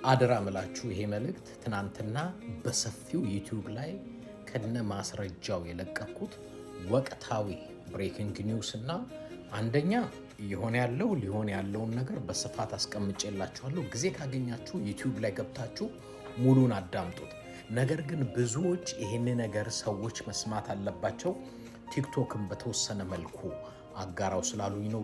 አደራ ምላችሁ ይሄ መልእክት ትናንትና በሰፊው ዩቲዩብ ላይ ከነ ማስረጃው የለቀኩት ወቅታዊ ብሬኪንግ ኒውስ እና አንደኛ ሊሆን ያለውን ነገር በስፋት አስቀምጬላችኋለሁ። ጊዜ ካገኛችሁ ዩቲዩብ ላይ ገብታችሁ ሙሉን አዳምጡት። ነገር ግን ብዙዎች ይሄን ነገር ሰዎች መስማት አለባቸው፣ ቲክቶክን በተወሰነ መልኩ አጋራው ስላሉኝ ነው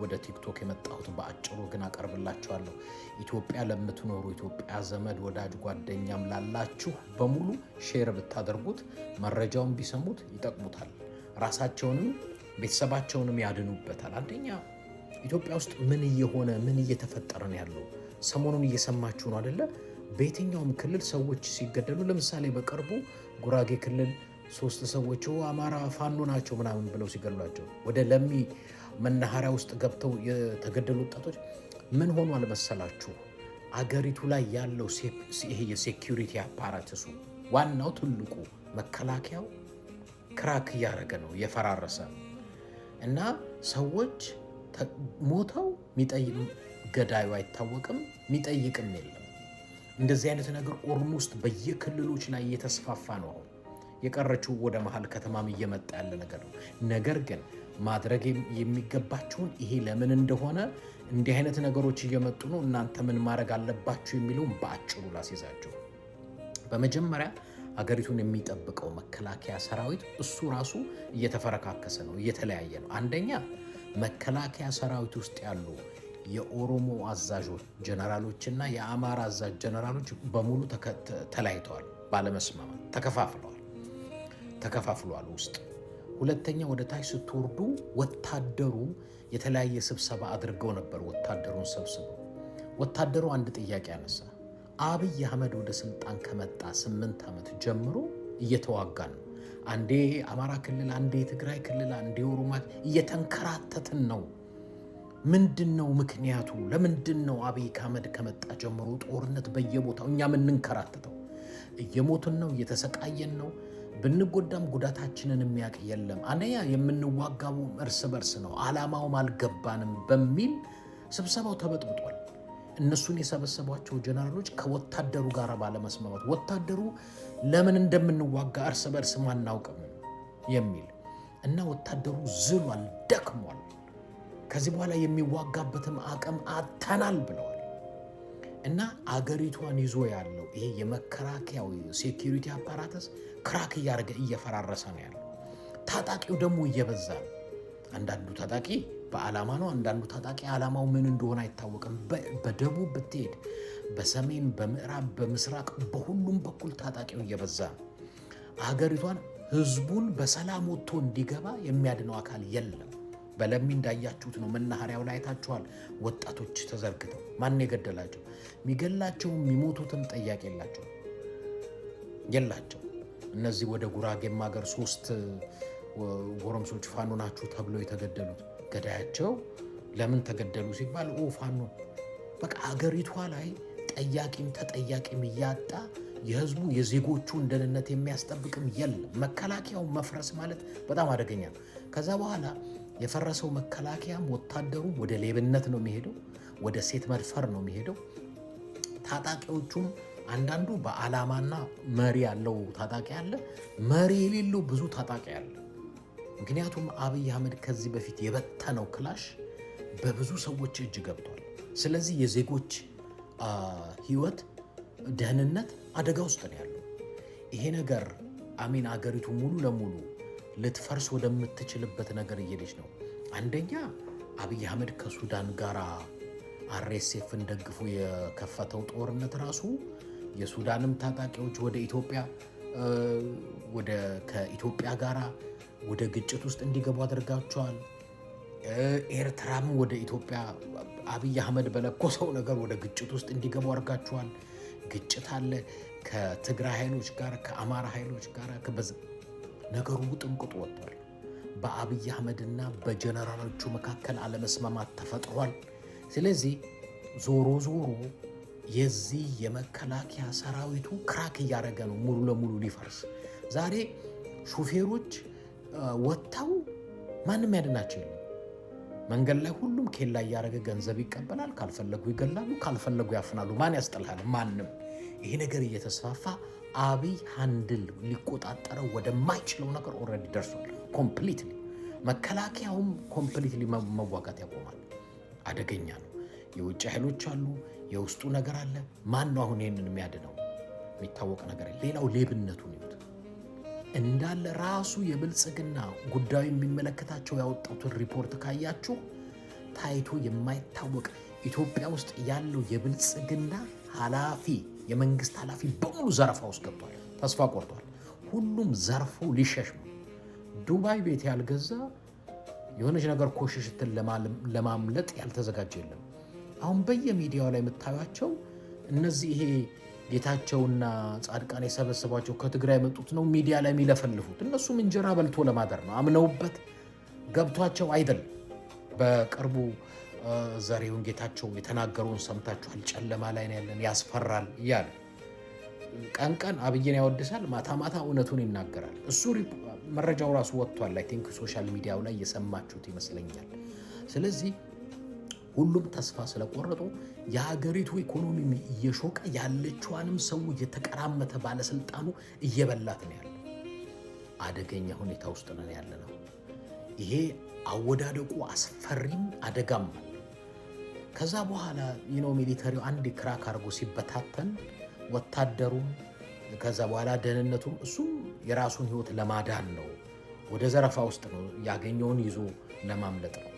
ወደ ቲክቶክ የመጣሁት። በአጭሩ ግን አቀርብላችኋለሁ። ኢትዮጵያ ለምትኖሩ ኢትዮጵያ ዘመድ ወዳጅ ጓደኛም ላላችሁ በሙሉ ሼር ብታደርጉት መረጃውን ቢሰሙት ይጠቅሙታል፣ ራሳቸውንም ቤተሰባቸውንም ያድኑበታል። አንደኛ ኢትዮጵያ ውስጥ ምን እየተፈጠረ ነው ያለው? ሰሞኑን እየሰማችሁ ነው አይደለ? በየትኛውም ክልል ሰዎች ሲገደሉ፣ ለምሳሌ በቅርቡ ጉራጌ ክልል 3 ሰዎች አማራ ፋኖ ናቸው ምናምን ብለው ሲገሏቸው፣ ወደ ለሚ መናኸሪያ ውስጥ ገብተው የተገደሉ ወጣቶች ምን ሆኑ አልመሰላችሁ? አገሪቱ ላይ ያለው ይሄ የሴኪሪቲ አፓራትሱ ዋናው ትልቁ መከላከያው ክራክ እያደረገ ነው፣ እየፈራረሰ እና ሰዎች ሞተው ገዳዩ አይታወቅም፣ የሚጠይቅም የለም። እንደዚህ አይነት ነገር ኦልሞስት በየክልሎች ላይ እየተስፋፋ ነው። አሁን የቀረችው ወደ መሀል ከተማም እየመጣ ያለ ነገር ነው። ነገር ግን ማድረግ የሚገባችሁን ይሄ ለምን እንደሆነ እንዲህ አይነት ነገሮች እየመጡ ነው፣ እናንተ ምን ማድረግ አለባችሁ የሚለውን በአጭሩ ላስይዛችሁ። በመጀመሪያ አገሪቱን የሚጠብቀው መከላከያ ሰራዊት እሱ ራሱ እየተፈረካከሰ ነው፣ እየተለያየ ነው። አንደኛ መከላከያ ሰራዊት ውስጥ ያሉ የኦሮሞ አዛዦች ጀነራሎችና የአማራ አዛዥ ጀነራሎች በሙሉ ተለያይተዋል፣ ባለመስማማት ተከፋፍለዋል ውስጥ። ሁለተኛ ወደ ታች ስትወርዱ ወታደሩ የተለያየ ስብሰባ አድርገው ነበር። ወታደሩን ሰብስበው ወታደሩ አንድ ጥያቄ አነሳ። አብይ አህመድ ወደ ስልጣን ከመጣ 8 ዓመት ጀምሮ እየተዋጋን ነው። አንዴ አማራ ክልል፣ አንዴ ትግራይ ክልል፣ አንዴ ኦሮሞ እየተንከራተትን ነው። ምንድነው ምክንያቱ? ለምንድን ነው አብይ አህመድ ከመጣ ጀምሮ ጦርነት በየቦታው እኛ የምንንከራተተው? እየሞትን ነው፣ እየተሰቃየን ነው። ብንጎዳም ጉዳታችንን የሚያውቅ የለም። አንደኛ የምንዋጋው እርስ በርስ ነው፣ አላማውም አልገባንም በሚል ስብሰባው ተበጥብጧል። እነሱን የሰበሰቧቸው ጀነራሎች ከወታደሩ ጋር ባለመስማማት ወታደሩ ለምን እንደምንዋጋ እርስ በርስ ማናውቅም የሚል እና ወታደሩ ዝሏል፣ ደክሟል። ከዚህ በኋላ የሚዋጋበትም አቅም አጥተናል ብለዋል። እና አገሪቷን ይዞ ያለው ይሄ የመከላከያው ሴኪሪቲ አፓራተስ ክራክ እያደረገ እየፈራረሰ ነው ያለው። ታጣቂው ደግሞ እየበዛ ነው። አንዳንዱ ታጣቂ በዓላማ ነው፣ አንዳንዱ ታጣቂ ዓላማው ምን እንደሆነ አይታወቅም። በደቡብ ብትሄድ፣ በሰሜን፣ በምዕራብ፣ በምስራቅ በሁሉም በኩል ታጣቂው እየበዛ ነው። አገሪቷን ህዝቡን በሰላም ወጥቶ እንዲገባ የሚያድነው አካል የለም። በለሚ እንዳያችሁት ነው። መናኸሪያው ላይ አይታችኋል። ወጣቶች ተዘርግተው ማን የገደላቸው? የሚገላቸው የሚሞቱትም ጠያቂ የላቸው። እነዚህ ወደ ጉራጌም ሀገር 3 ጎረምሶች ፋኖ ናችሁ ተብለው የተገደሉት ገዳያቸው ለምን ተገደሉ ሲባል ፋኖ። በቃ አገሪቷ ላይ ጠያቂም ተጠያቂም እያጣ የህዝቡ የዜጎቹን ደህንነት የሚያስጠብቅም የለም። መከላከያው መፍረስ ማለት በጣም አደገኛ ነው። ከዛ በኋላ የፈረሰው መከላከያም ወታደሩ ወደ ሌብነት ነው የሚሄደው፣ ወደ ሴት መድፈር ነው የሚሄደው። ታጣቂዎቹም አንዳንዱ በዓላማና መሪ ያለው ታጣቂ አለ፣ መሪ የሌለው ብዙ ታጣቂ አለ። ምክንያቱም አብይ አህመድ ከዚህ በፊት የበተነው ክላሽ በብዙ ሰዎች እጅ ገብቷል። ስለዚህ የዜጎች ህይወት፣ ደህንነት አደጋ ውስጥ ነው ያለው። ይሄ ነገር አገሪቱ ሙሉ ለሙሉ ልትፈርስ ወደምትችልበት ነገር እየሄደች ነው። አንደኛ አብይ አህመድ ከሱዳን ጋር አርኤስኤፍን ደግፎ የከፈተው ጦርነት ራሱ የሱዳንም ታጣቂዎች ወደ ኢትዮጵያ ከኢትዮጵያ ጋር ወደ ግጭት ውስጥ እንዲገቡ አድርጋቸዋል። ኤርትራም ወደ ኢትዮጵያ አብይ አህመድ በለኮሰው ነገር ወደ ግጭት ውስጥ እንዲገቡ አድርጋቸዋል። ግጭት አለ ከትግራይ ኃይሎች ጋር፣ ከአማራ ኃይሎች ጋር። ነገሩ ጥንቅጡ ወጥቷል። በአብይ አህመድና በጀነራሎቹ መካከል አለመስማማት ተፈጥሯል። ስለዚህ ዞሮ የዚህ የመከላከያ ሰራዊቱ ክራክ እያደረገ ነው፣ ሙሉ ለሙሉ ሊፈርስ። ዛሬ ሹፌሮች ወጥተው ማንም ያድናቸው የለም። መንገድ ላይ ሁሉም ኬላ እያደረገ ገንዘብ ይቀበላል። ካልፈለጉ ይገላሉ፣ ካልፈለጉ ያፍናሉ። ማን ያስጠልሃል? ማንም። ይሄ ነገር እየተስፋፋ አብይ ሃንድል ሊቆጣጠረው ወደማይችለው ነገር ኦልሬዲ ደርሷል። ኮምፕሊትሊ መከላከያውም ኮምፕሊትሊ መዋጋት ያቆማል። አደገኛ ነው። የውጭ ኃይሎች አሉ፣ የውስጡ ነገር አለ። ማን ነው አሁን ይህንን የሚያድነው? የሚታወቅ ነገር። ሌላው ሌብነቱን ይሁት እንዳለ ራሱ የብልጽግና ጉዳዩ የሚመለከታቸው ያወጣቱን ሪፖርት ካያችሁ ታይቶ የማይታወቅ ኢትዮጵያ ውስጥ ያለው የብልጽግና ኃላፊ የመንግስት ኃላፊ በሙሉ ዘረፋ ውስጥ ገብቷል። ተስፋ ቆርጧል። ሁሉም ዘርፎ ሊሸሽ ነው። ዱባይ ቤት ያልገዛ የሆነች ነገር ኮሽሽትን ለማምለጥ ያልተዘጋጀ የለም። አሁን በየሚዲያው ላይ የምታዩቸው እነዚህ ይሄ ጌታቸውና ጻድቃን የሰበሰቧቸው ከትግራይ የመጡት ነው ሚዲያ ላይ የሚለፈልፉት። እነሱም እንጀራ በልቶ ለማደር ነው። አምነውበት ገብቷቸው አይደለም። በቅርቡ ዘሬውን ጌታቸው የተናገረውን ሰምታችኋል። ጨለማ ላይ ነው ያለን፣ ያስፈራል እያለ ቀን ቀን አብይን ያወድሳል፣ ማታ ማታ እውነቱን ይናገራል። እሱ መረጃው ራሱ ወጥቷል። አይ ቲንክ ሶሻል ሚዲያው ላይ የሰማችሁት ይመስለኛል። ስለዚህ ሁሉም ተስፋ ስለቆረጡ የሀገሪቱ ኢኮኖሚ እየሾቀ ያለችዋንም ሰው እየተቀራመተ ባለስልጣኑ እየበላት ነው ያለ። አደገኛ ሁኔታ ውስጥ ነን ያለ ነው። ይሄ አወዳደቁ አስፈሪም አደጋም። ከዛ በኋላ ሚሊተሪው አንድ ክራክ አድርጎ ሲበታተን ወታደሩም ከዛ በኋላ ደህንነቱም እሱም የራሱን ህይወት ለማዳን ነው፣ ወደ ዘረፋ ውስጥ ነው፣ ያገኘውን ይዞ ለማምለጥ ነው።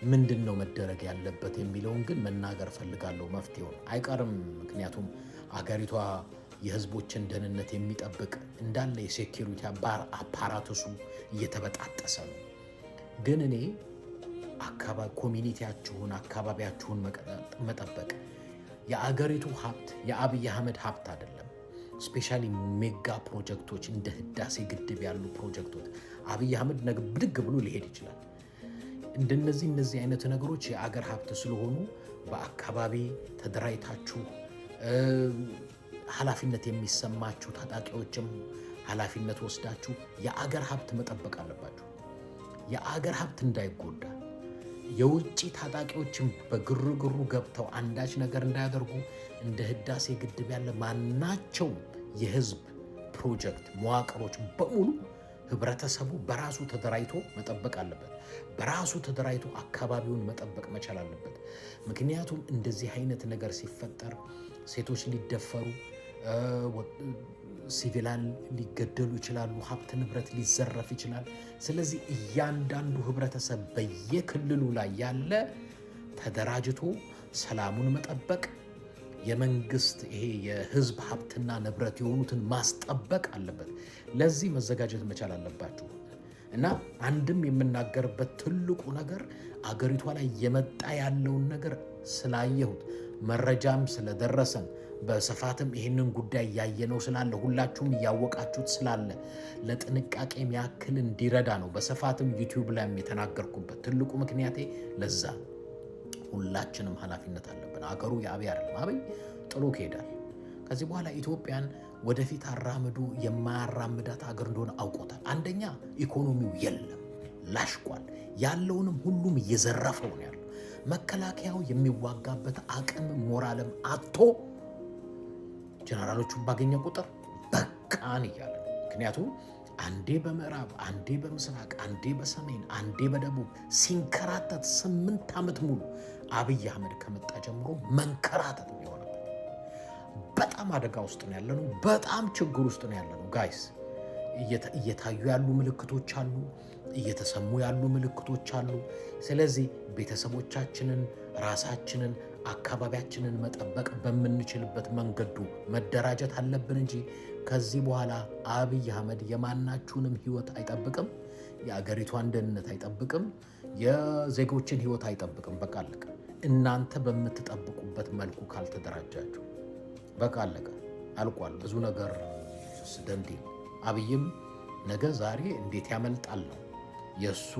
ምንድን ነው መደረግ ያለበት የሚለውን ግን መናገር ፈልጋለሁ። መፍትሄውን አይቀርም። ምክንያቱም አገሪቷ የህዝቦችን ደህንነት የሚጠብቅ እንዳለ የሴኪሪቲ አፓራቱሱ እየተበጣጠሰ ነው። ግን እኔ ኮሚኒቲያችሁን አካባቢያችሁን መጠበቅ የአገሪቱ ሀብት የአብይ አህመድ ሀብት አይደለም። ስፔሻሊ ሜጋ ፕሮጀክቶች እንደ ህዳሴ ግድብ ያሉ ፕሮጀክቶች አብይ አህመድ ብድግ ብሎ ሊሄድ ይችላል። እነዚህ አይነት ነገሮች የአገር ሀብት ስለሆኑ በአካባቢ ተደራጅታችሁ ኃላፊነት የሚሰማችሁ ታጣቂዎችም ኃላፊነት ወስዳችሁ የአገር ሀብት መጠበቅ አለባችሁ። የአገር ሀብት እንዳይጎዳ የውጭ ታጣቂዎችም በግርግሩ ገብተው አንዳች ነገር እንዳያደርጉ እንደ ህዳሴ ግድብ ያለ ማናቸው የህዝብ ፕሮጀክት መዋቅሮች በሙሉ ህብረተሰቡ በራሱ ተደራጅቶ መጠበቅ አለበት። በራሱ ተደራጅቶ አካባቢውን መጠበቅ መቻል አለበት። ምክንያቱም እንደዚህ አይነት ነገር ሲፈጠር ሴቶች ሊደፈሩ፣ ሲቪላን ሊገደሉ ይችላሉ፣ ሀብት ንብረት ሊዘረፍ ይችላል። ስለዚህ እያንዳንዱ ህብረተሰብ በየክልሉ ላይ ያለ ተደራጅቶ ሰላሙን መጠበቅ፣ የመንግስት ይሄ የህዝብ ሀብትና ንብረት የሆኑትን ማስጠበቅ አለበት። ለዚህ መዘጋጀት መቻል አለባችሁ እና አንድም የምናገርበት ትልቁ ነገር አገሪቷ ላይ የመጣ ያለውን ነገር ስላየሁት መረጃም ስለደረሰን በስፋትም ይህንን ጉዳይ ያየነው ስላለ ሁላችሁም እያወቃችሁት ስላለ ለጥንቃቄ ያክል እንዲረዳ ነው በስፋትም ዩቲዩብ ላይም የተናገርኩበት ትልቁ ምክንያቴ ለዛ። ሁላችንም ኃላፊነት አለብን። አገሩ የአብይ አይደለም። አብይ ጥሎ ይሄዳል። ከዚህ በኋላ ኢትዮጵያን ወደፊት አራምዶ የማያራምዳት አገር እንደሆነ አውቆታል። አንደኛ ኢኮኖሚው የለም፣ ላሽቋል። ያለውንም ሁሉም እየዘረፈው ነው ያለው። መከላከያው የሚዋጋበት አቅም ሞራልም አጥቶ ጀነራሎቹን ባገኘ ቁጥር በቃን እያለ ነው። ምክንያቱም አንዴ በምዕራብ አንዴ በምስራቅ አንዴ በሰሜን አንዴ በደቡብ ሲንከራተት 8 ዓመት ሙሉ አብይ አህመድ ከመጣ ጀምሮ መንከራተት የሆነበት በጣም አደጋ ውስጥ ነው ያለነው። በጣም ችግር ውስጥ ነው ያለነው ጋይስ። እየታዩ ያሉ ምልክቶች አሉ፣ እየተሰሙ ያሉ ምልክቶች አሉ። ስለዚህ ቤተሰቦቻችንን፣ ራሳችንን፣ አካባቢያችንን መጠበቅ በምንችልበት መንገዱ መደራጀት አለብን እንጂ ከዚህ በኋላ አብይ አህመድ የማናችሁንም ህይወት አይጠብቅም፣ የአገሪቷን ደህንነት አይጠብቅም፣ የዜጎችን ህይወት አይጠብቅም። በቃ አለቀ። እናንተ በምትጠብቁበት መልኩ ካልተደራጃችሁ በቃ አለቀ፣ አልቋል። ብዙ ነገር ደንዴ አብይም ነገ ዛሬ እንዴት ያመልጣል ነው የእሱ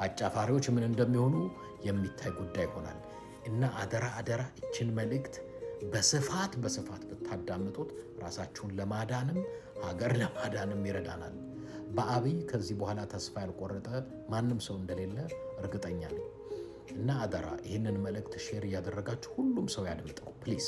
አጫፋሪዎች ምን እንደሚሆኑ የሚታይ ጉዳይ ይሆናል። እና አደራ እችን መልእክት በስፋት ብታዳምጡት ራሳችሁን ለማዳንም ሀገር ለማዳንም ይረዳናል። በአብይ ከዚህ በኋላ ተስፋ ያልቆረጠ ማንም ሰው እንደሌለ እርግጠኛ ነኝ እና አደራ ይህንን መልእክት ሼር እያደረጋችሁ ሁሉም ሰው ያድምጠው ፕሊዝ።